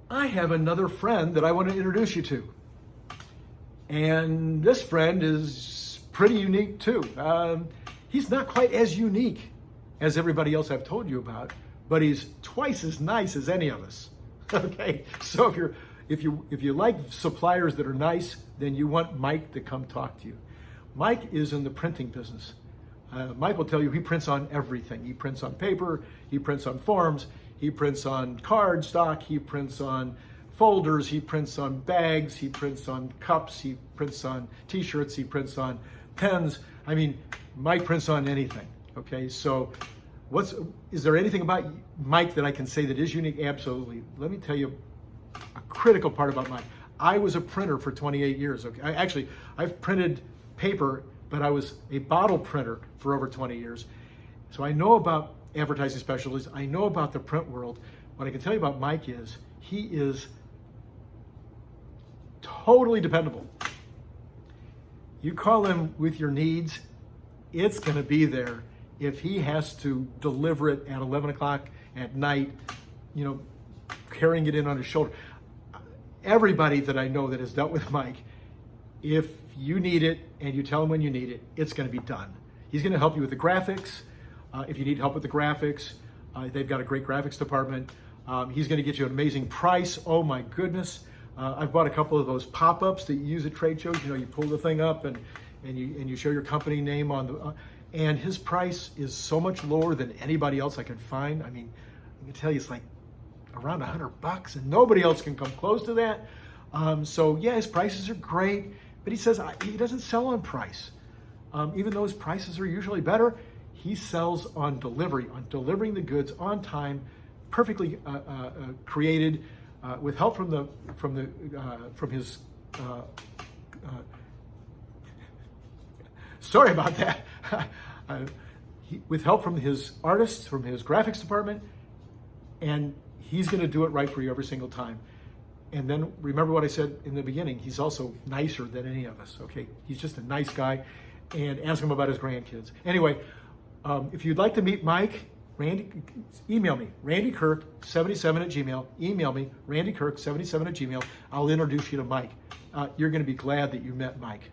I have another friend that I want to introduce you to. And this friend is pretty unique too. He's not quite as unique as everybody else I've told you about, but he's twice as nice as any of us. Okay, so if you like suppliers that are nice, then you want Mike to come talk to you. Mike is in the printing business. Mike will tell you he prints on everything. He prints on paper, he prints on forms, he prints on cardstock, he prints on folders, he prints on bags, he prints on cups, he prints on t-shirts, he prints on pens. I mean, Mike prints on anything, okay? So is there anything about Mike that I can say that is unique? Absolutely. Let me tell you a critical part about Mike. I was a printer for 28 years, okay? I've printed paper, but I was a bottle printer for over 20 years. So I know about advertising specialties. I know about the print world. What I can tell you about Mike is he is totally dependable. You call him with your needs, it's going to be there. If he has to deliver it at 11 o'clock at night, carrying it in on his shoulder. Everybody that I know that has dealt with Mike, if you need it and you tell him when you need it, it's going to be done. He's going to help you with the graphics. If you need help with the graphics, they've got a great graphics department. He's going to get you an amazing price. Oh my goodness. I've bought a couple of those pop-ups that you use at trade shows. You pull the thing up and you show your company name on the, and his price is so much lower than anybody else I could find. I mean, I can tell you it's like around $100 and nobody else can come close to that. So yeah, his prices are great, but he says he doesn't sell on price. Even though his prices are usually better, he sells on delivery, on delivering the goods on time, perfectly created, with help from his. Sorry about that. With help from his artists, from his graphics department, and he's going to do it right for you every single time. And then remember what I said in the beginning, he's also nicer than any of us, okay? He's just a nice guy, and ask him about his grandkids. Anyway, if you'd like to meet Mike, Randy, email me, randykirk77@gmail. Email me, randykirk77@gmail. I'll introduce you to Mike. You're going to be glad that you met Mike.